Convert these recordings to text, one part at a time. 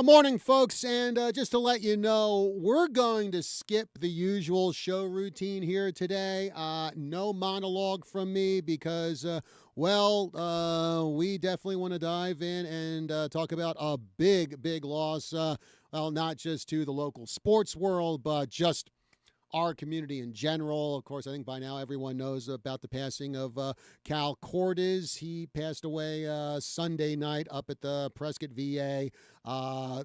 Morning, folks, and just to let you know, we're going to skip the usual show routine here today. No monologue from me because, we definitely want to dive in and talk about a big loss. Not just to the local sports world, but just our community in general. Of course, I think by now everyone knows about the passing of Cal Cordes. He passed away Sunday night up at the Prescott VA. Uh,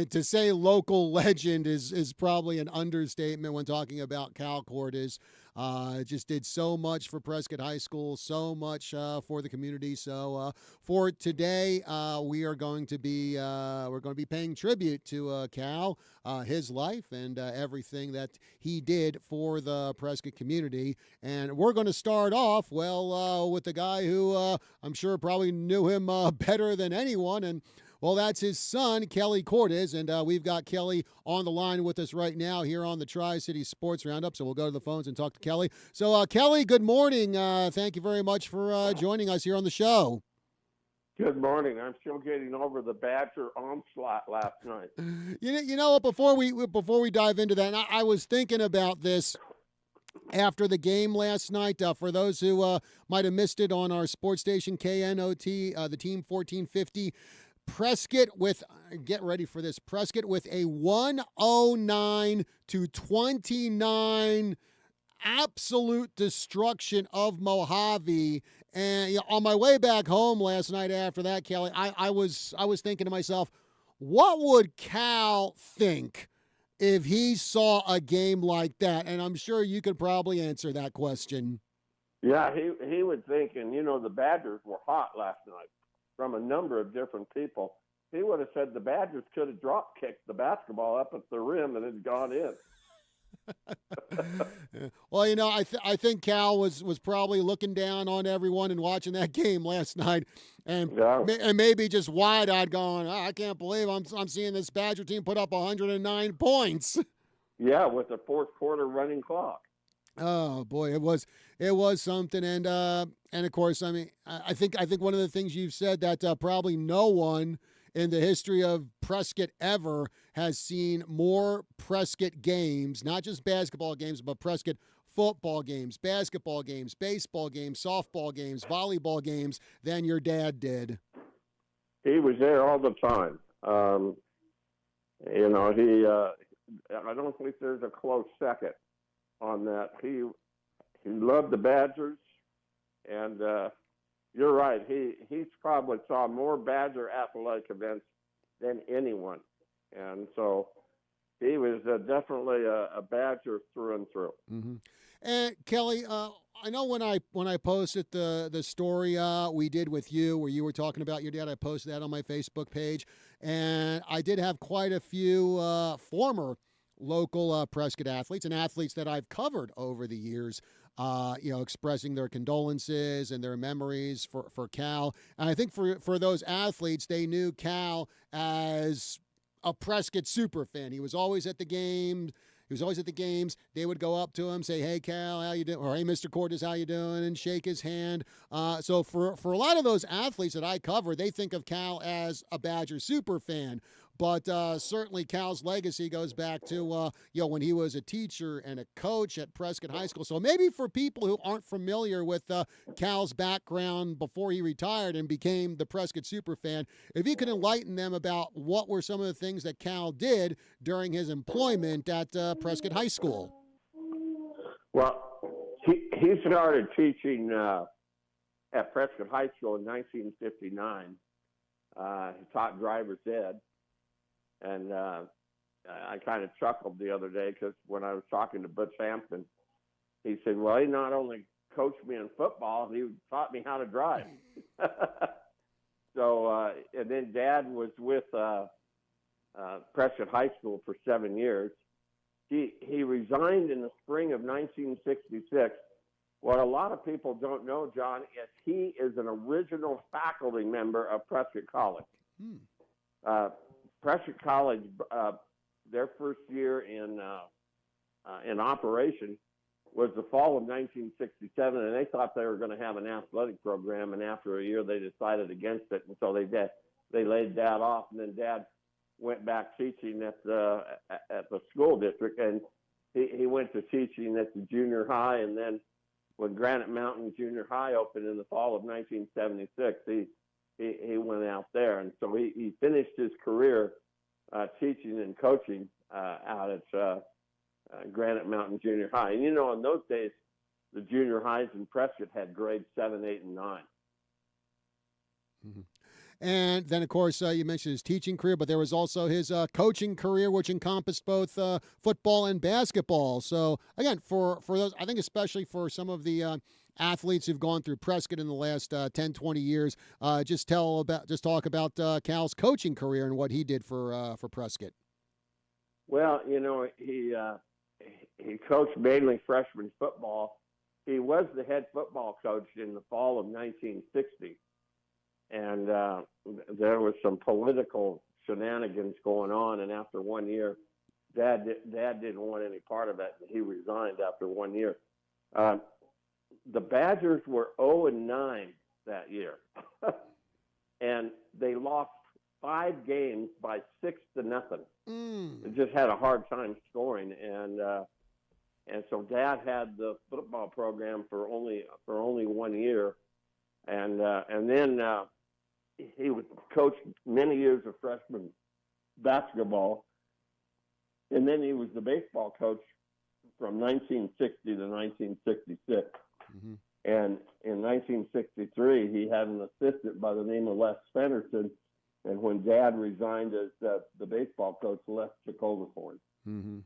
to say local legend is probably an understatement when talking about Cal Cordes. Just did so much for Prescott High School, so much for the community. So for today, we're going to be paying tribute to Cal, his life, and everything that he did for the Prescott community. And we're going to start off with the guy who I'm sure probably knew him better than anyone, and well, that's his son, Kelly Cordes, and we've got Kelly on the line with us right now here on the Tri-City Sports Roundup, so we'll go to the phones and talk to Kelly. So, Kelly, good morning. Thank you very much for joining us here on the show. Good morning. I'm still getting over the Badger onslaught last night. You know what? Before we dive into that, I was thinking about this after the game last night. For those who might have missed it on our sports station KNOT, the Team 1450. Prescott with, get ready for this, Prescott with a 109-29 absolute destruction of Mojave. And on my way back home last night after that, Kelly, I was thinking to myself, what would Cal think if he saw a game like that? And I'm sure you could probably answer that question. Yeah, he would think, and the Badgers were hot last night from a number of different people. He would have said the Badgers could have drop kicked the basketball up at the rim and it had gone in. Well, I think Cal was probably looking down on everyone and watching that game last night, and Yeah. and maybe just wide-eyed going, I can't believe I'm seeing this Badger team put up 109 points. Yeah, with the fourth quarter running clock. Oh boy, it was something, and of course, I mean, I think one of the things you've said that probably no one in the history of Prescott ever has seen more Prescott games, not just basketball games, but Prescott football games, basketball games, baseball games, softball games, volleyball games than your dad did. He was there all the time. He I don't think there's a close second on that. He loved the Badgers, and you're right. He's probably saw more Badger athletic events than anyone, and so he was definitely a Badger through and through. Mm-hmm. And Kelly, I know when I posted the story we did with you, where you were talking about your dad, I posted that on my Facebook page, and I did have quite a few former local Prescott athletes and athletes that I've covered over the years, expressing their condolences and their memories for Cal. And I think for those athletes, they knew Cal as a Prescott super fan. He was always at the game. He was always at the games. They would go up to him, say, "Hey, Cal, how you doing?" Or, "Hey, Mr. Cordes, how you doing?" and shake his hand. So for a lot of those athletes that I cover, they think of Cal as a Badger super fan. But certainly Cal's legacy goes back to when he was a teacher and a coach at Prescott High School. So maybe for people who aren't familiar with Cal's background before he retired and became the Prescott superfan, if you could enlighten them about what were some of the things that Cal did during his employment at Prescott High School. Well, he started teaching at Prescott High School in 1959. He taught driver's ed. And I kind of chuckled the other day because when I was talking to Butch Hampton, he said, well, he not only coached me in football, he taught me how to drive. So, and then Dad was with Prescott High School for 7 years. He resigned in the spring of 1966. What a lot of people don't know, John, is he is an original faculty member of Prescott College. Prescott College, their first year in operation was the fall of 1967, and they thought they were going to have an athletic program, and after a year they decided against it, and so they laid Dad off, and then Dad went back teaching at the school district, and he went to teaching at the junior high, and then when Granite Mountain Junior High opened in the fall of 1976, he went out there, and so he finished his career teaching and coaching out at Granite Mountain Junior High. And in those days, the junior highs in Prescott had grades 7, 8, and 9. Mm-hmm. And then, of course, you mentioned his teaching career, but there was also his coaching career, which encompassed both football and basketball. So, again, for those, I think especially for some of the athletes who've gone through Prescott in the last 10, 20 years, just talk about Cal's coaching career and what he did for Prescott. Well, he coached mainly freshman football. He was the head football coach in the fall of 1960. And there was some political shenanigans going on. And after 1 year, Dad didn't want any part of it. He resigned after 1 year. The Badgers were 0-9 that year. And they lost 5 games by 6-0. They just had a hard time scoring. And so Dad had the football program for only 1 year. And then he would coach many years of freshman basketball, and then he was the baseball coach from 1960 to 1966. Mm-hmm. And in 1963, he had an assistant by the name of Les Fennerson, and when Dad resigned as the baseball coach, Les took over for him. Mm-hmm.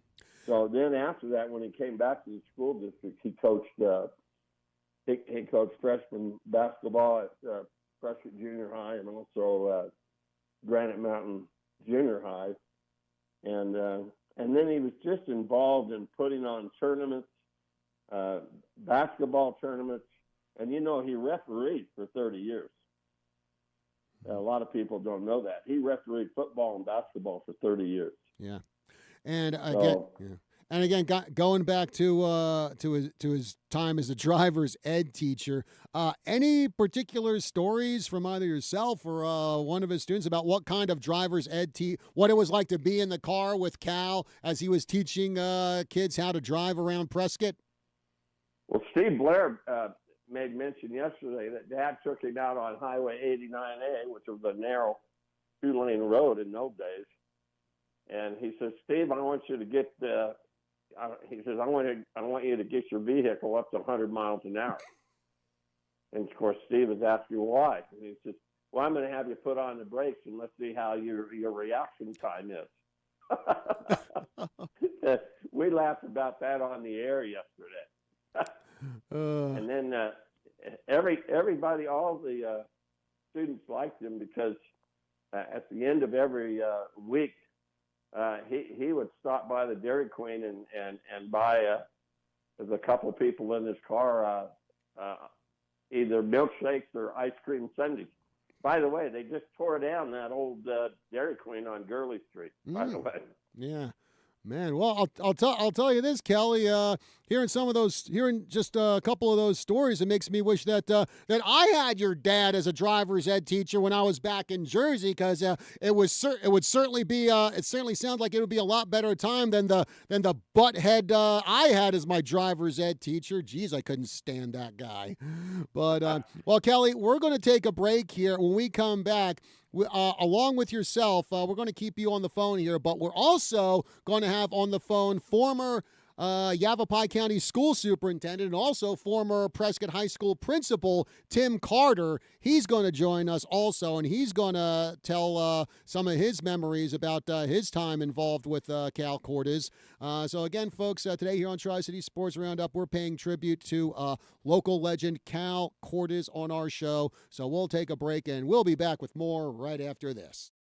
So then after that, when he came back to the school district, he coached freshman basketball at Prescott Junior High and also Granite Mountain Junior High, and then he was just involved in putting on tournaments, basketball tournaments, and he refereed for 30 years. A lot of people don't know that he refereed football and basketball for 30 years. Yeah, and again, And again, going back to his time as a driver's ed teacher, any particular stories from either yourself or one of his students about what kind of driver's ed what it was like to be in the car with Cal as he was teaching kids how to drive around Prescott? Well, Steve Blair made mention yesterday that Dad took him out on Highway 89A, which was a narrow 2-lane road in those days, and he says, "Steve, I want you to get." He says, I want you to get your vehicle up to 100 miles an hour. And, of course, Steve is asking why. And he says, well, I'm going to have you put on the brakes and let's see how your reaction time is. We laughed about that on the air yesterday. And then everybody, all the students liked him because at the end of every week, he would stop by the Dairy Queen and buy a couple of people in his car either milkshakes or ice cream sundaes. By the way, they just tore down that old Dairy Queen on Gurley Street. By the way, yeah. Man, well, I'll tell you this, Kelly. Hearing just a couple of those stories, it makes me wish that I had your dad as a driver's ed teacher when I was back in Jersey, because it certainly sounds like it would be a lot better time than the butthead I had as my driver's ed teacher. Geez, I couldn't stand that guy. But well, Kelly, we're going to take a break here. When we come back, along with yourself, we're going to keep you on the phone here, but we're also going to have on the phone former Yavapai County School Superintendent and also former Prescott High School Principal Tim Carter. He's going to join us also, and he's going to tell some of his memories about his time involved with Cal Cortez. So again, folks, today here on Tri-City Sports Roundup, we're paying tribute to local legend Cal Cortez on our show. So we'll take a break, and we'll be back with more right after this.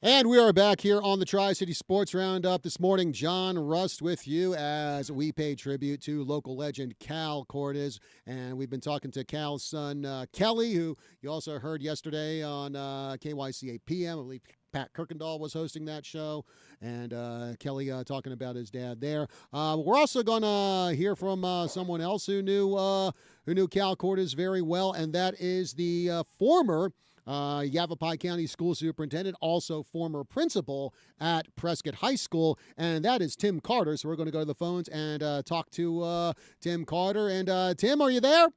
And we are back here on the Tri-City Sports Roundup this morning. John Rust with you as we pay tribute to local legend Cal Cordes. And we've been talking to Cal's son, Kelly, who you also heard yesterday on KYCA PM. I believe Pat Kirkendall was hosting that show. And Kelly talking about his dad there. We're also going to hear from someone else who knew Cal Cordes very well, and that is the former Yavapai County School Superintendent, also former principal at Prescott High School, and that is Tim Carter. So we're going to go to the phones and talk to Tim Carter. And Tim, are you there?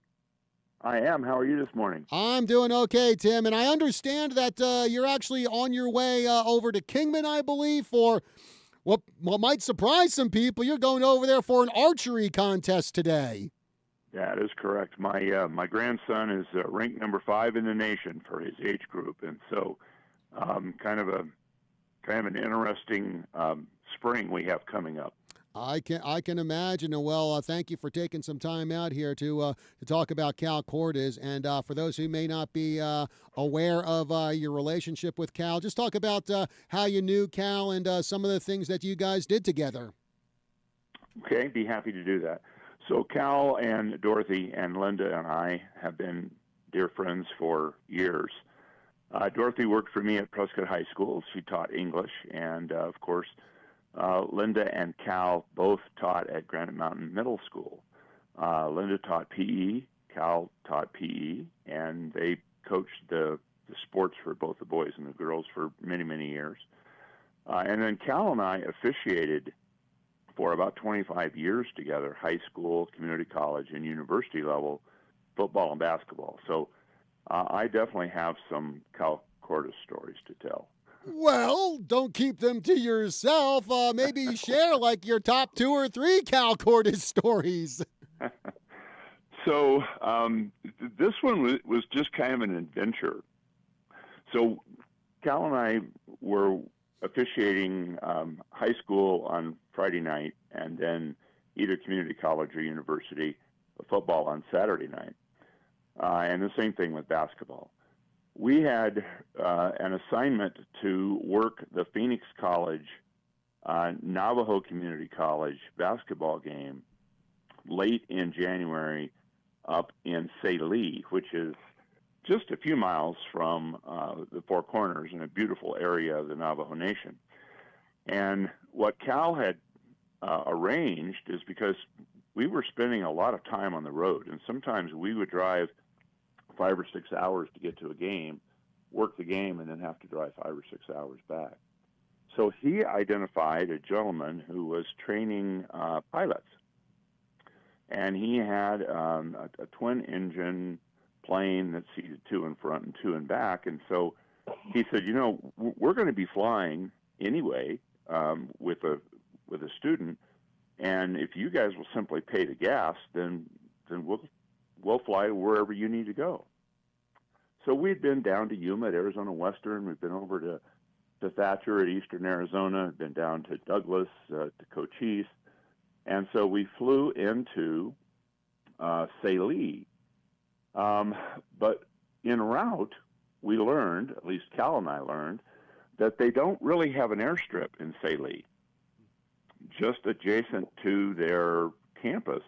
I am. How are you this morning? I'm doing okay, Tim. And I understand that you're actually on your way over to Kingman, I believe, for what might surprise some people. You're going over there for an archery contest today. That is correct. My grandson is ranked number 5 in the nation for his age group, and so kind of an interesting spring we have coming up. I can imagine. And well, thank you for taking some time out here to talk about Cal Cordes. And for those who may not be aware of your relationship with Cal, just talk about how you knew Cal and some of the things that you guys did together. Okay, be happy to do that. So Cal and Dorothy and Linda and I have been dear friends for years. Dorothy worked for me at Prescott High School. She taught English, and of course, Linda and Cal both taught at Granite Mountain Middle School. Linda taught PE, Cal taught PE, and they coached the sports for both the boys and the girls for many, many years. And then Cal and I officiated for about 25 years together, high school, community college, and university level football and basketball. So I definitely have some Cal Cordes stories to tell. Well, don't keep them to yourself. Maybe share like your top 2 or 3 Cal Cordes stories. So this one was just kind of an adventure. So Cal and I were officiating high school on Friday night, and then either community college or university football on Saturday night. And the same thing with basketball. We had an assignment to work the Phoenix College Navajo Community College basketball game late in January up in Saline, which is just a few miles from the Four Corners in a beautiful area of the Navajo Nation. And what Cal had arranged is because we were spending a lot of time on the road, and sometimes we would drive 5 or 6 hours to get to a game, work the game, and then have to drive 5 or 6 hours back. So he identified a gentleman who was training pilots, and he had a twin-engine plane that seated 2 in front and 2 in back. And so he said, we're going to be flying anyway with a student, and if you guys will simply pay the gas, then we'll fly wherever you need to go. So we'd been down to Yuma at Arizona Western. We'd been over to Thatcher at Eastern Arizona. Been down to Douglas, to Cochise. And so we flew into Saline. But en route, we learned, at least Cal and I learned, that they don't really have an airstrip in Saline. Just adjacent to their campus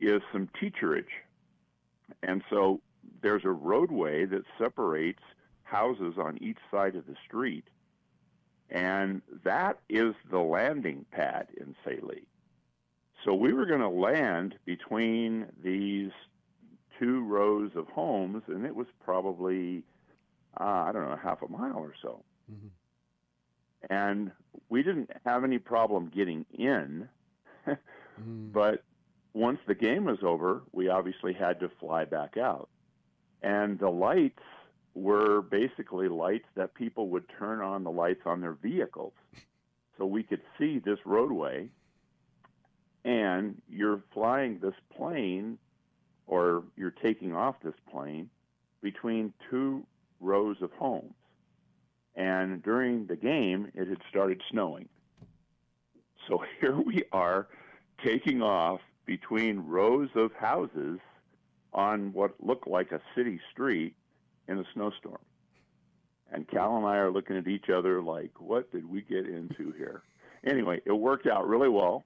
is some teacherage. And so there's a roadway that separates houses on each side of the street. And that is the landing pad in Saline. So we were going to land between these 2 rows of homes, and it was probably, half a mile or so. Mm-hmm. And we didn't have any problem getting in, but once the game was over, we obviously had to fly back out. And the lights were basically lights that people would turn on the lights on their vehicles. So we could see this roadway, and you're flying this plane, or you're taking off this plane between 2 rows of homes. And during the game, it had started snowing. So here we are taking off between rows of houses on what looked like a city street in a snowstorm. And Cal and I are looking at each other like, what did we get into here? Anyway, it worked out really well,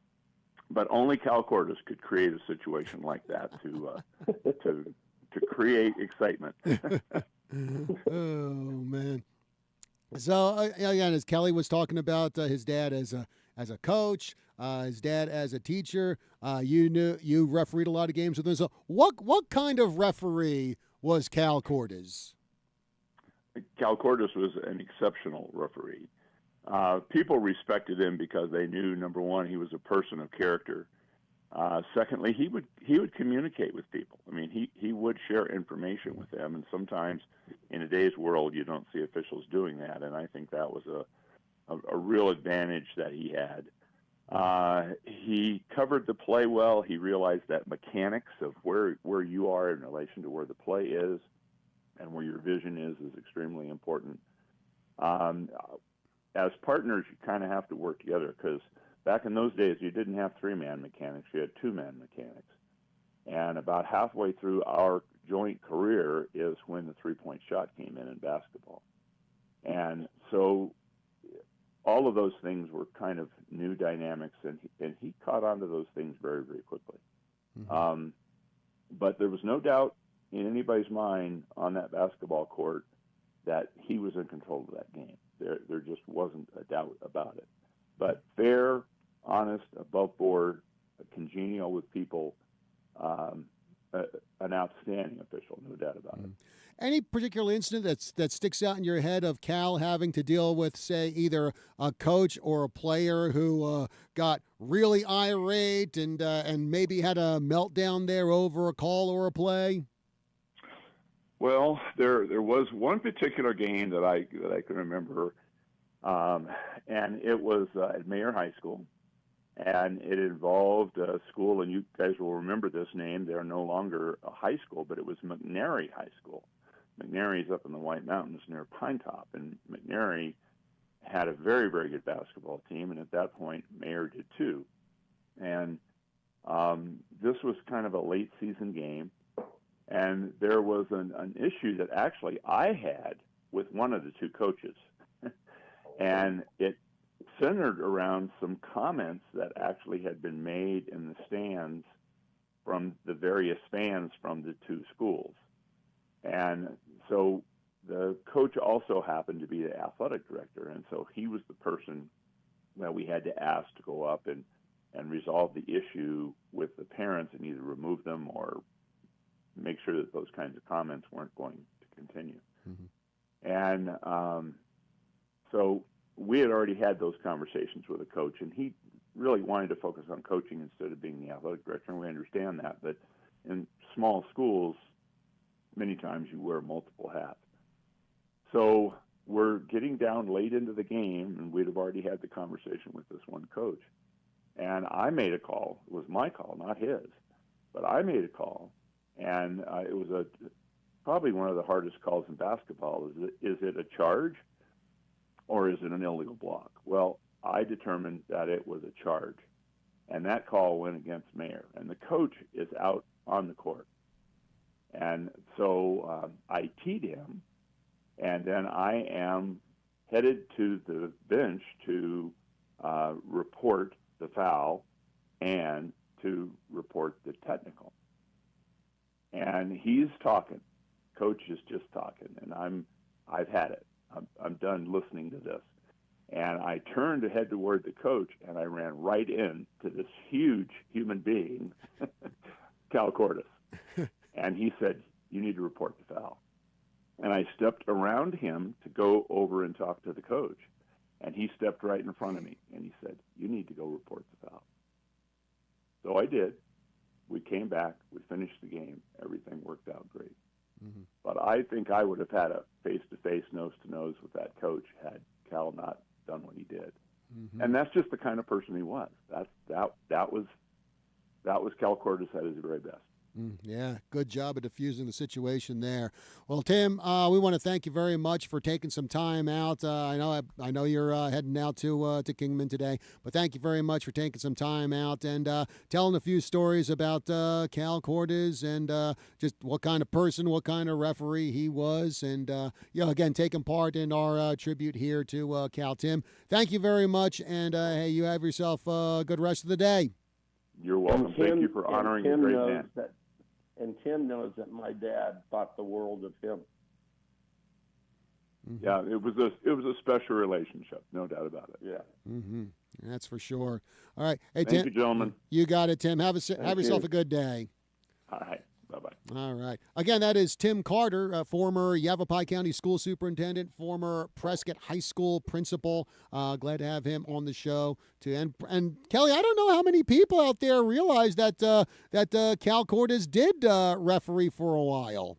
but only Cal Cordes could create a situation like that to create excitement. Oh man! So again, as Kelly was talking about his dad as a coach, his dad as a teacher, you refereed a lot of games with him. So what kind of referee was Cal Cordes? Cal Cordes was an exceptional referee. People respected him because they knew, number one, he was a person of character. Secondly, he would communicate with people. I mean, he would share information with them, and sometimes in today's world, you don't see officials doing that, and I think that was a real advantage that he had. He covered the play well. He realized that mechanics of where you are in relation to where the play is and where your vision is extremely important. As partners, you kind of have to work together because back in those days, you didn't have 3-man mechanics. You had 2-man mechanics. And about halfway through our joint career is when the three-point shot came in basketball. And so all of those things were kind of new dynamics, and he caught on to those things very, very quickly. Mm-hmm. But there was no doubt in anybody's mind on that basketball court that he was in control of that game. There just wasn't a doubt about it. But fair, honest, above board, congenial with people, an outstanding official, no doubt about it. Any particular incident that sticks out in your head of Cal having to deal with, say, either a coach or a player who got really irate and maybe had a meltdown there over a call or a play? Well, there was one particular game that I can remember, and it was at Mayer High School, and it involved a school, and you guys will remember this name. They're no longer a high school, but it was McNary High School. McNary's up in the White Mountains near Pine Top, and McNary had a very, very good basketball team, and at that point, Mayer did too. And this was kind of a late season game. And there was an issue that actually I had with one of the two coaches. And it centered around some comments that actually had been made in the stands from the various fans from the two schools. And so the coach also happened to be the athletic director. And so he was the person that we had to ask to go up and resolve the issue with the parents and either remove them or make sure that those kinds of comments weren't going to continue. Mm-hmm. And so we had already had those conversations with the coach, and he really wanted to focus on coaching instead of being the athletic director, and we understand that. But in small schools, many times you wear multiple hats. So we're getting down late into the game, and we'd have already had the conversation with this one coach. And I made a call. It was my call, not his. But I made a call. And it was probably one of the hardest calls in basketball. Is it a charge or is it an illegal block? Well, I determined that it was a charge. And that call went against Mayer. And the coach is out on the court. And so I teed him. And then I am headed to the bench to report the foul and to report the technical. And he's talking. Coach is just talking, and I've had it. I'm done listening to this. And I turned to head toward the coach, and I ran right into this huge human being, Cal Cordes. And he said, "You need to report the foul." And I stepped around him to go over and talk to the coach. And he stepped right in front of me, and he said, "You need to go report the foul." So I did. We came back. We finished the game. Everything worked out great. Mm-hmm. But I think I would have had a face-to-face, nose-to-nose with that coach had Cal not done what he did. Mm-hmm. And that's just the kind of person he was. That was Cal Cordes at his very best. Yeah, good job of diffusing the situation there. Well, Tim, we want to thank you very much for taking some time out. I know you're heading out to Kingman today, but thank you very much for taking some time out and telling a few stories about Cal Cordes and just what kind of person, what kind of referee he was, and again, taking part in our tribute here to Cal. Tim, thank you very much, and hey, you have yourself a good rest of the day. You're welcome. Thank you for honoring a great man. And Tim knows that my dad thought the world of him. Mm-hmm. Yeah, it was a special relationship, no doubt about it. Yeah. Mm-hmm. That's for sure. All right. Hey, Thank Tim, you, gentlemen. You got it, Tim. Have yourself a good day. All right. Bye-bye. All right. Again, that is Tim Carter, former Yavapai County School Superintendent, former Prescott High School principal. Glad to have him on the show. And Kelly, I don't know how many people out there realize that Cal Cordes did referee for a while.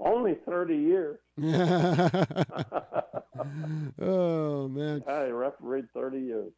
Only 30 years. Oh, man. I refereed 30 years.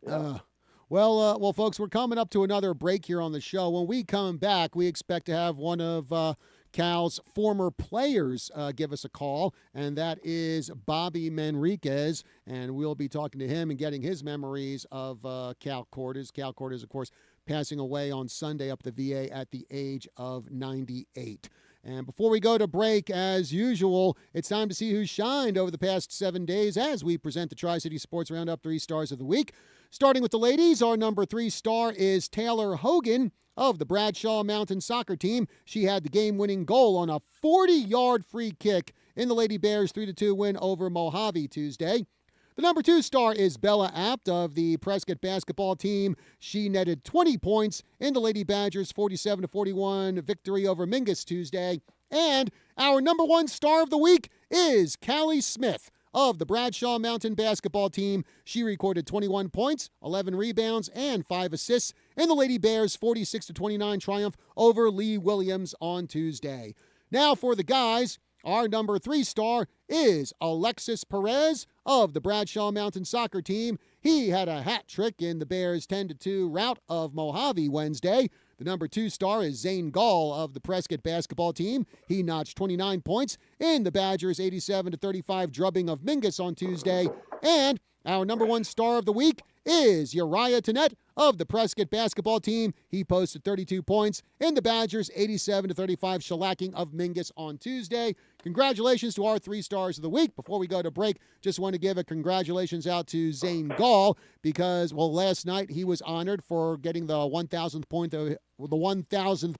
Yeah. Well, folks, we're coming up to another break here on the show. When we come back, we expect to have one of Cal's former players give us a call, and that is Bobby Manriquez, and we'll be talking to him and getting his memories of Cal Cordes. Cal Cordes, of course, passing away on Sunday up at the VA at the age of 98. And before we go to break, as usual, it's time to see who shined over the past 7 days as we present the Tri-City Sports Roundup 3 Stars of the Week. Starting with the ladies, our number 3 star is Taylor Hogan of the Bradshaw Mountain Soccer Team. She had the game-winning goal on a 40-yard free kick in the Lady Bears' 3-2 win over Mojave Tuesday. The number 2 star is Bella Apt of the Prescott basketball team. She netted 20 points in the Lady Badgers' 47-41 victory over Mingus Tuesday. And our number 1 star of the week is Callie Smith of the Bradshaw Mountain basketball team. She recorded 21 points, 11 rebounds, and 5 assists in the Lady Bears' 46-29 triumph over Lee Williams on Tuesday. Now for the guys, our number 3 star is Alexis Perez of the Bradshaw Mountain soccer team. He had a hat trick in the Bears' 10-2 rout of Mojave Wednesday. The number 2 star is Zane Gall of the Prescott basketball team. He notched 29 points in the Badgers' 87-35 drubbing of Mingus on Tuesday. And our number 1 star of the week is Uriah Tennett of the Prescott basketball team. He posted 32 points in the Badgers' 87-35 shellacking of Mingus on Tuesday. Congratulations to our 3 stars of the week. Before we go to break, just want to give a congratulations out to Zane Gall because, last night he was honored for getting the 1,000th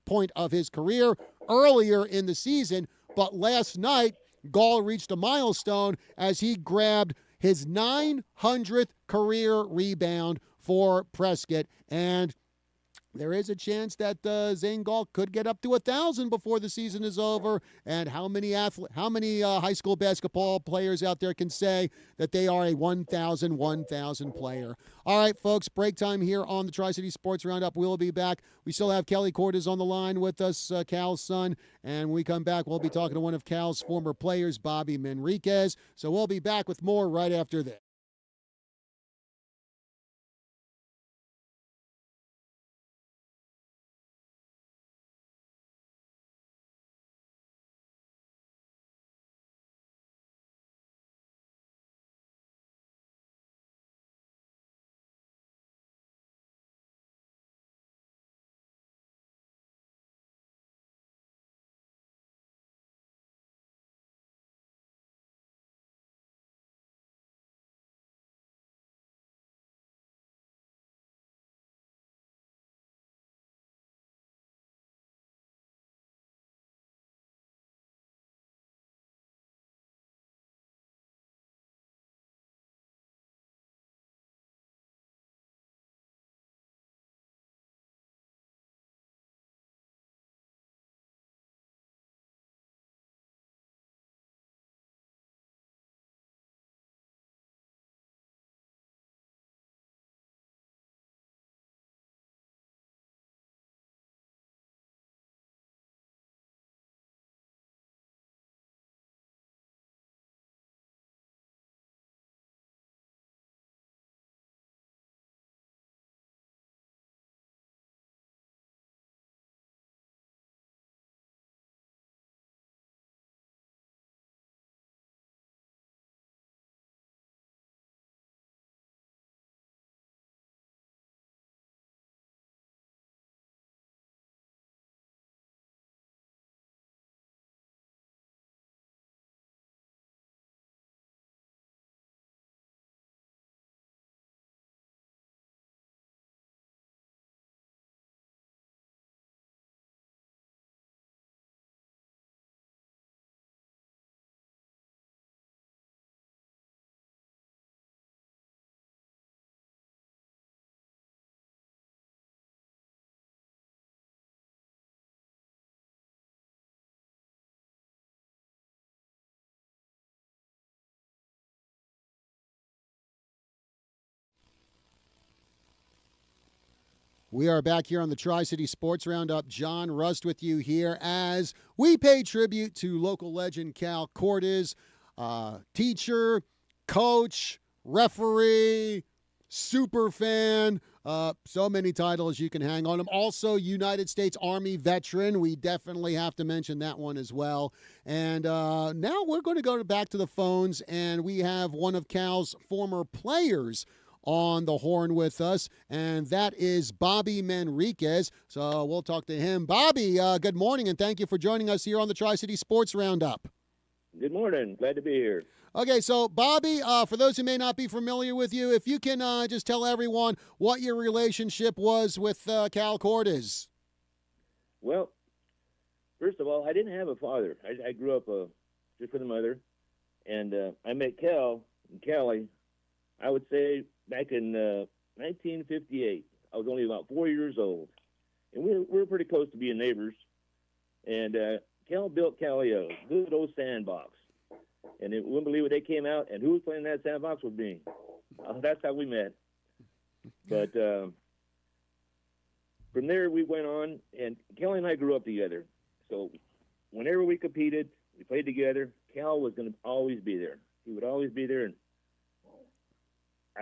point of his career earlier in the season. But last night, Gall reached a milestone as he grabbed his 900th career rebound for Prescott. And there is a chance that Zane Gall could get up to 1,000 before the season is over. And how many high school basketball players out there can say that they are a 1,000 player? All right, folks, break time here on the Tri-City Sports Roundup. We'll be back. We still have Kelly Cordes on the line with us, Cal's son. And when we come back, we'll be talking to one of Cal's former players, Bobby Manriquez. So we'll be back with more right after this. We are back here on the Tri-City Sports Roundup. John Rust with you here as we pay tribute to local legend Cal Cortez, teacher, coach, referee, super fan, so many titles you can hang on him. Also, United States Army veteran. We definitely have to mention that one as well. And now we're going to go back to the phones, and we have one of Cal's former players on the horn with us, and that is Bobby Manriquez. So we'll talk to him. Bobby, good morning, and thank you for joining us here on the Tri-City Sports Roundup. Good morning. Glad to be here. Okay, so Bobby, for those who may not be familiar with you, if you can just tell everyone what your relationship was with Cal Cortez. Well, first of all, I didn't have a father. I grew up just with a mother, and I met Cal and Callie, I would say, back in 1958. I was only about 4 years old, and we were pretty close to being neighbors. And Cal built Callie a good old sandbox. And it wouldn't believe it, they came out, and who was playing that sandbox with me? That's how we met. But from there, we went on, and Kelly and I grew up together. So whenever we competed, we played together. Cal was going to always be there. He would always be there, and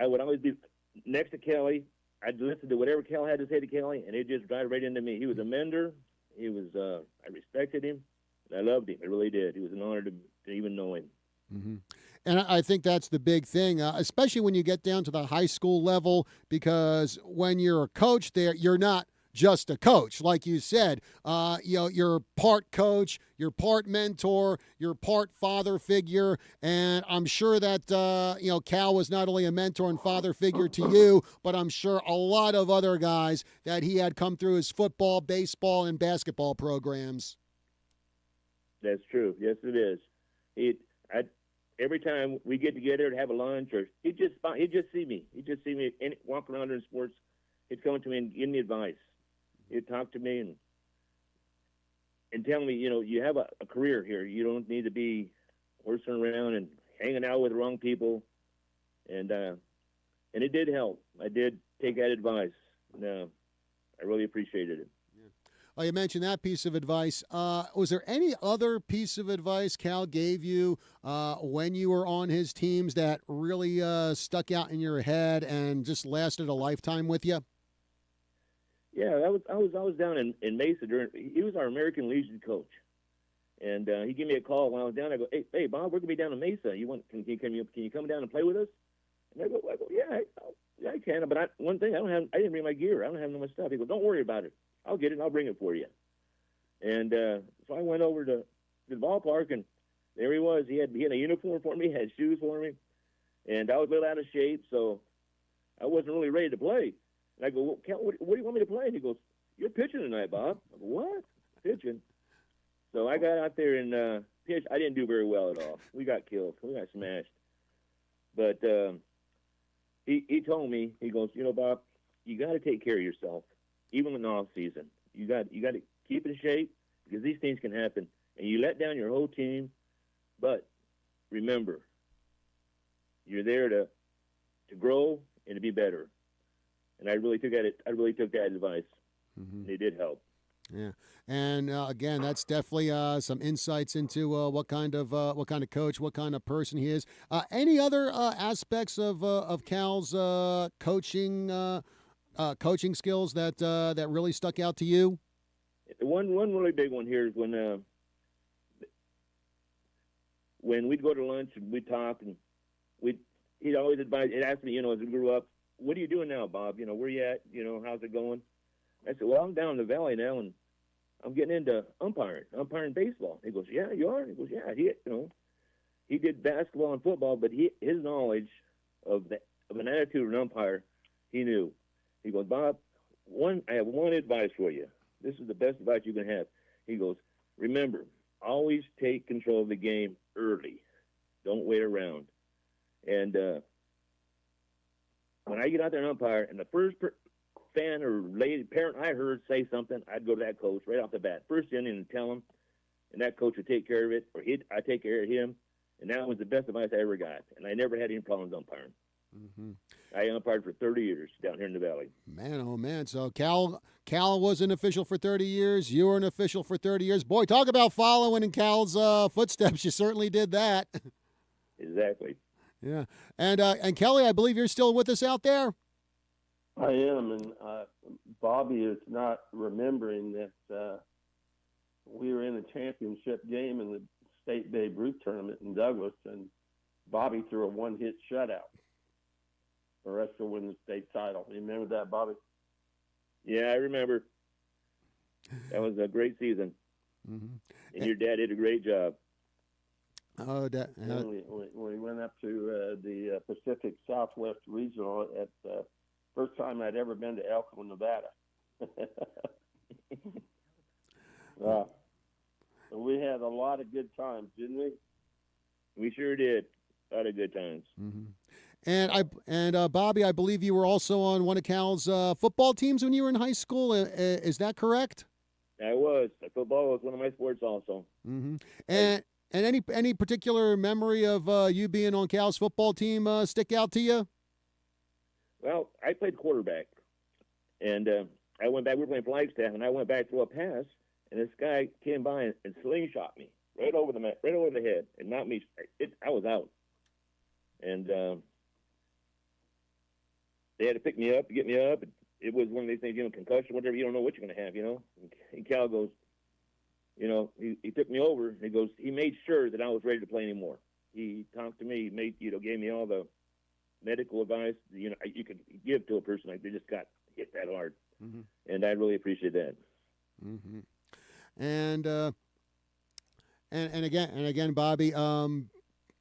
I would always be next to Kelly. I'd listen to whatever Cal had to say to Kelly, and it'd just drive right into me. He was a mender. He was, I respected him, and I loved him. I really did. It was an honor to even know him. Mm-hmm. And I think that's the big thing, especially when you get down to the high school level, because when you're a coach there, you're not just a coach. Like you said, you're part coach, you're part mentor, you're part father figure. And I'm sure that, Cal was not only a mentor and father figure to you, but I'm sure a lot of other guys that he had come through his football, baseball, and basketball programs. That's true. Yes, it is. Every time we get together to have a lunch, or he'd just see me. He'd just see me walk around in sports. He'd come to me and give me advice. He'd talk to me and tell me, you have a career here. You don't need to be horsing around and hanging out with the wrong people. And it did help. I did take that advice. And, I really appreciated it. You mentioned that piece of advice. Was there any other piece of advice Cal gave you when you were on his teams that really stuck out in your head and just lasted a lifetime with you? Yeah, I was down in Mesa he was our American Legion coach, and he gave me a call when I was down. I go, hey Bob, we're gonna be down in Mesa. Can you come down and play with us? And I go yeah, I can. But one thing, I didn't bring my gear. I don't have no much stuff. He goes, don't worry about it. I'll get it. I'll bring it for you. And so I went over to the ballpark, and there he was. He had a uniform for me, had shoes for me, and I was a little out of shape, so I wasn't really ready to play. And I go, well, Cal, what do you want me to play? And he goes, you're pitching tonight, Bob. I go, what? Pitching? So I got out there and pitched. I didn't do very well at all. We got killed. We got smashed. But he told me, he goes, Bob, you got to take care of yourself. Even in the off season, you got to keep in shape, because these things can happen, and you let down your whole team. But remember, you're there to grow and to be better. And I really took that advice. Mm-hmm. And it did help. Yeah, and again, that's definitely some insights into what kind of coach, what kind of person he is. Any other aspects of Cal's coaching skills that really stuck out to you? One really big one here is when we'd go to lunch and we'd talk, and he'd always advise. He'd ask me, as we grew up, what are you doing now, Bob? Where you at? How's it going? I said, well, I'm down in the valley now, and I'm getting into umpiring baseball. He goes, yeah, you are? He goes, yeah. He did basketball and football, but his knowledge of an attitude of an umpire, he knew. He goes, Bob, I have one advice for you. This is the best advice you can have. He goes, remember, always take control of the game early. Don't wait around. And when I get out there and umpire, and the first fan or parent I heard say something, I'd go to that coach right off the bat, first inning, and tell him, and that coach would take care of it, or I'd take care of him. And that was the best advice I ever got. And I never had any problems umpiring. Mm-hmm. I umpired for 30 years down here in the valley. Man, oh man! So Cal was an official for 30 years. You were an official for 30 years. Boy, talk about following in Cal's footsteps. You certainly did that. Exactly. Yeah, and Kelly, I believe you're still with us out there. I am, and Bobby is not remembering that we were in a championship game in the state Babe Ruth tournament in Douglas, and Bobby threw a one-hit shutout for us to win the state title. You remember that, Bobby? Yeah, I remember. That was a great season. Mm-hmm. And your dad did a great job. Oh, we went up to the Pacific Southwest Regional at the first time I'd ever been to Elko, Nevada. We had a lot of good times, didn't we? We sure did. A lot of good times. Mm-hmm. And Bobby, I believe you were also on one of Cal's football teams when you were in high school. Is that correct? I was. Football was one of my sports also. Mm-hmm. And any particular memory of you being on Cal's football team stick out to you? Well, I played quarterback, and I went back. We were playing Flagstaff, and I went back to throw a pass, and this guy came by and slingshot me right over the head, and knocked me. I was out, and they had to pick me up to get me up. It was one of these things, concussion, whatever. You don't know what you're going to have, And Cal goes, he took me over. And he goes, he made sure that I was ready to play anymore. He talked to me, gave me all the medical advice, you could give to a person like they just got hit that hard. Mm-hmm. And I really appreciate that. Mm-hmm. And again, Bobby,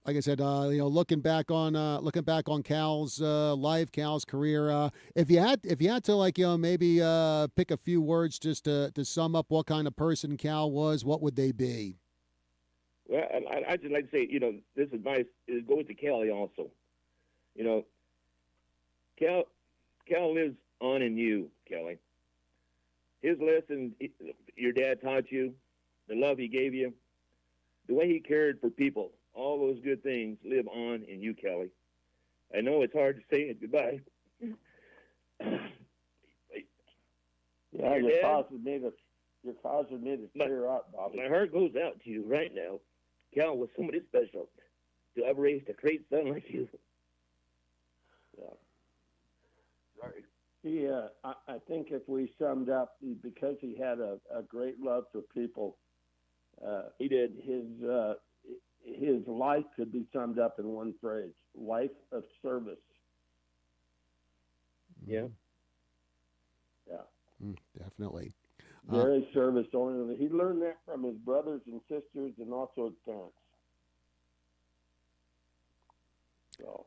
like I said, looking back on Cal's life, Cal's career, if you had to maybe pick a few words just to sum up what kind of person Cal was, what would they be? Well, I just like to say, this advice goes to Kelly also. Cal lives on in you, Kelly. His lesson your dad taught you, the love he gave you, the way he cared for people, all those good things live on in you, Kelly. I know it's hard to say it goodbye. Yeah, you're causing me to tear up, Bobby. My heart goes out to you right now. Cal was somebody special to have raised a great son like you. Yeah. Sorry. I think if we summed up, because he had a great love for people, he did. His life could be summed up in one phrase: life of service. Yeah. Yeah. Definitely. Very service oriented. He learned that from his brothers and sisters, and also his parents. So.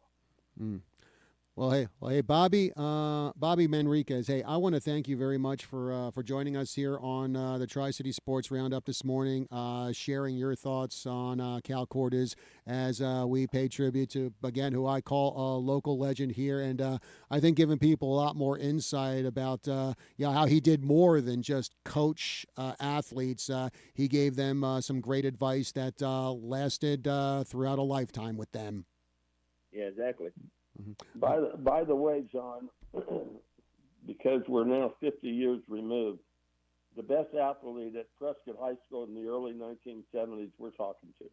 Well, hey, Bobby Manriquez. Hey, I want to thank you very much for joining us here on the Tri-City Sports Roundup this morning, sharing your thoughts on Cal Cortez as we pay tribute to, again, who I call a local legend here, and I think giving people a lot more insight about how he did more than just coach athletes. He gave them some great advice that lasted throughout a lifetime with them. Yeah, exactly. Mm-hmm. By the way, John, because we're now 50 years removed, the best athlete at Prescott High School in the early 1970s we're talking to.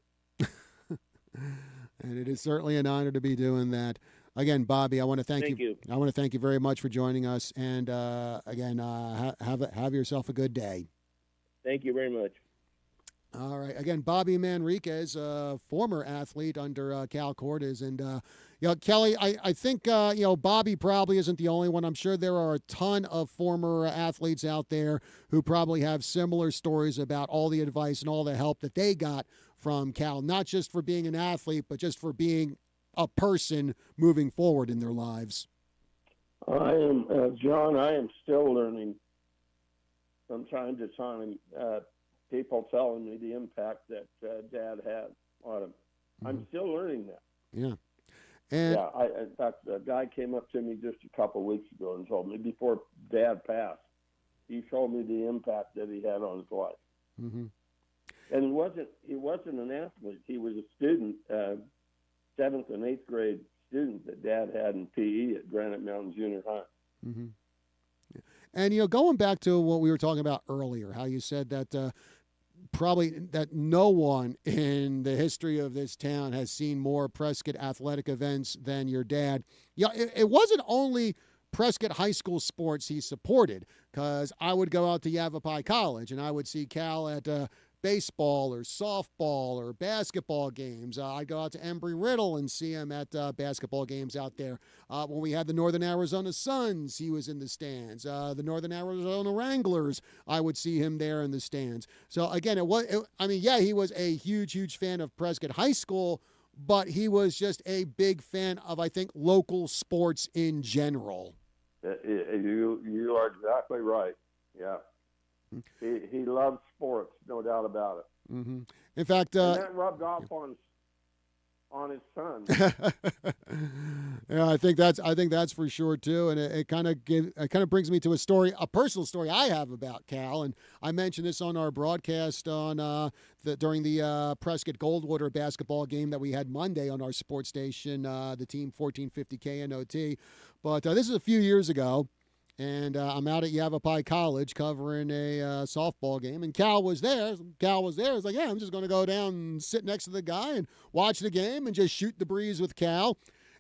And it is certainly an honor to be doing that. Again, Bobby, I want to thank you. I want to thank you very much for joining us. And again, have yourself a good day. Thank you very much. All right. Again, Bobby Manriquez, former athlete under Cal Cortez. And, Kelly, I think, Bobby probably isn't the only one. I'm sure there are a ton of former athletes out there who probably have similar stories about all the advice and all the help that they got from Cal, not just for being an athlete, but just for being a person moving forward in their lives. I am, John, I am still learning from time to time. People telling me the impact that Dad had on him. Mm-hmm. I'm still learning that. Yeah. And in fact, a guy came up to me just a couple of weeks ago and told me before Dad passed, he told me the impact that he had on his life. Mm-hmm. And he wasn't an athlete. He was a student, 7th and 8th grade student that Dad had in PE at Granite Mountain Junior High. Mm-hmm. And, going back to what we were talking about earlier, how you said that probably that no one in the history of this town has seen more Prescott athletic events than your dad. It wasn't only Prescott high school sports he supported, because I would go out to Yavapai College and I would see Cal at baseball or softball or basketball games. I'd go out to Embry-Riddle and see him at basketball games out there. When we had the Northern Arizona Suns, he was in the stands. The Northern Arizona Wranglers, I would see him there in the stands. So again, he was a huge, huge fan of Prescott High School, but he was just a big fan of, I think, local sports in general. You are exactly right. Yeah. He loves sports, no doubt about it. Mm-hmm. In fact, and that rubbed off on his son. Yeah, I think that's for sure too, and it kind of brings me to a personal story I have about Cal, and I mentioned this on our broadcast on during the Prescott Goldwater basketball game that we had Monday on our sports station, the team 1450 KNOT, but this is a few years ago. And I'm out at Yavapai College covering a softball game, and Cal was there. It's like, yeah, I'm just going to go down and sit next to the guy and watch the game and just shoot the breeze with Cal.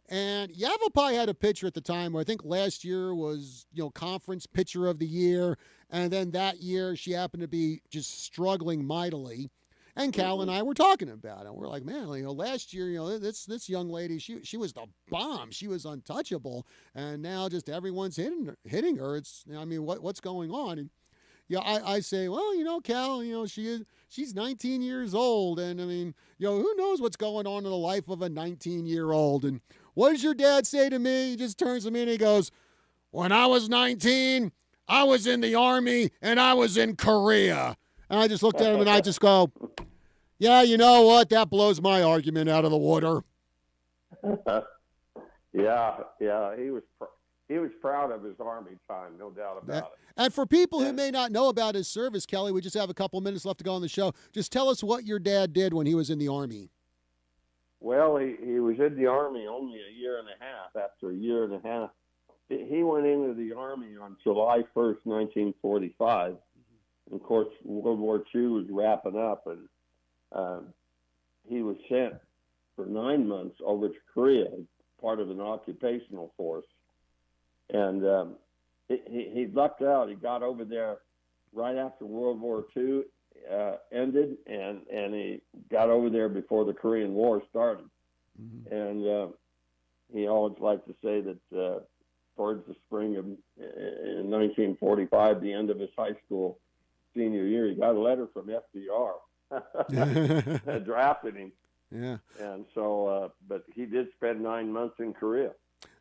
And Yavapai had a pitcher at the time who I think last year was, conference pitcher of the year. And then that year she happened to be just struggling mightily. And Cal and I were talking about it. We're like, man, last year, this young lady, she was the bomb. She was untouchable, and now just everyone's hitting her. What's going on? And I say, well, Cal, she's 19 years old, and who knows what's going on in the life of a 19-year-old? And what does your dad say to me? He just turns to me and he goes, when I was 19, I was in the Army and I was in Korea. And I just looked at him and I just go, yeah, you know what? That blows my argument out of the water. Yeah. He was proud of his Army time, no doubt about it. And for people who may not know about his service, Kelly, we just have a couple minutes left to go on the show. Just tell us what your dad did when he was in the Army. Well, he was in the Army only a year and a half. After a year and a half, he went into the Army on July 1st, 1945. And of course, World War II was wrapping up, and he was sent for 9 months over to Korea, part of an occupational force. And he lucked out. He got over there right after World War II ended, and he got over there before the Korean War started. Mm-hmm. And he always liked to say that towards the spring of in 1945, the end of his high school senior year, he got a letter from FDR drafted him. Yeah. And so, but he did spend 9 months in Korea.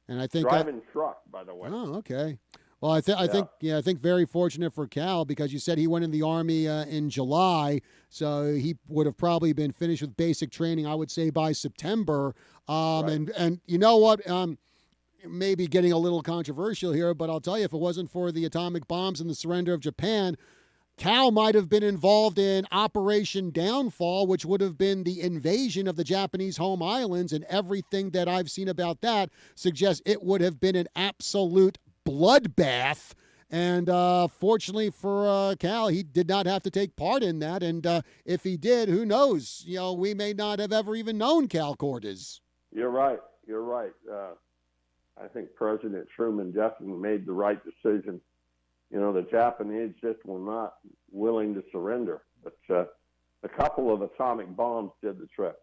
And I think driving truck, by the way. Oh, okay. Well, I think very fortunate for Cal, because you said he went in the Army in July, so he would have probably been finished with basic training, I would say, by September. Right. And you know what? Maybe getting a little controversial here, but I'll tell you, if it wasn't for the atomic bombs and the surrender of Japan, Cal might have been involved in Operation Downfall, which would have been the invasion of the Japanese home islands, and everything that I've seen about that suggests it would have been an absolute bloodbath. And fortunately for Cal, he did not have to take part in that. And if he did, who knows? We may not have ever even known Cal Cordes. You're right. I think President Truman definitely made the right decision. The Japanese just were not willing to surrender, but a couple of atomic bombs did the trick.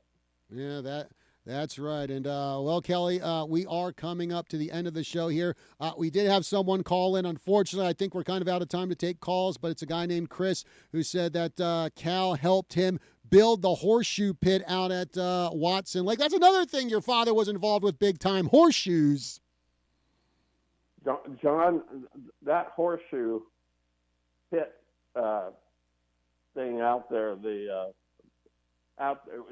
Yeah, that's right. And, well, Kelly, we are coming up to the end of the show here. We did have someone call in. Unfortunately, I think we're kind of out of time to take calls, but it's a guy named Chris who said that Cal helped him build the horseshoe pit out at Watson Lake. That's another thing your father was involved with big time, horseshoes. John, that horseshoe pit thing out there,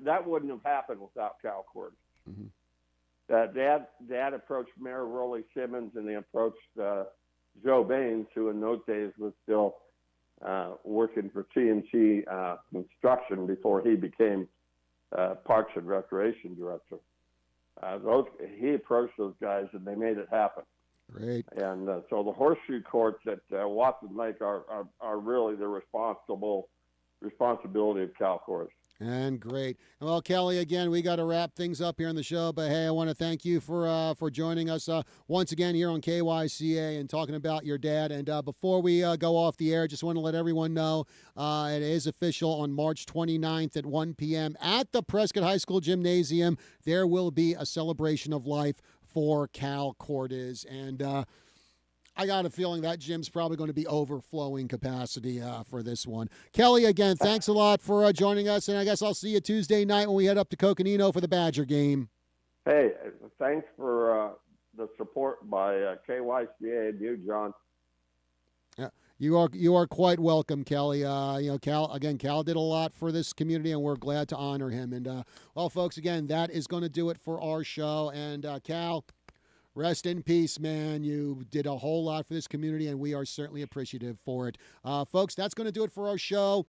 that wouldn't have happened without Cal Cordes. Mm-hmm. Dad approached Mayor Rollie Simmons, and they approached Joe Baines, who in those days was still working for TNT Construction before he became Parks and Recreation Director. He approached those guys, and they made it happen. Great. And so the horseshoe courts at Watson Lake are really the responsibility of Cal Course. And great. Well, Kelly, again, we got to wrap things up here on the show. But hey, I want to thank you for joining us once again here on KYCA and talking about your dad. And before we go off the air, just want to let everyone know it is official on March 29th at 1 p.m. at the Prescott High School Gymnasium. There will be a celebration of life for Cal Cortez. And I got a feeling that gym's probably going to be overflowing capacity for this one. Kelly, again, thanks a lot for joining us, and I guess I'll see you Tuesday night when we head up to Coconino for the Badger game. Hey, thanks for the support by KYCA and you, John. Yeah, you are quite welcome, Kelly. Cal did a lot for this community, and we're glad to honor him. And well, folks, again, that is going to do it for our show. And Cal, rest in peace, man. You did a whole lot for this community, and we are certainly appreciative for it. Folks, that's going to do it for our show.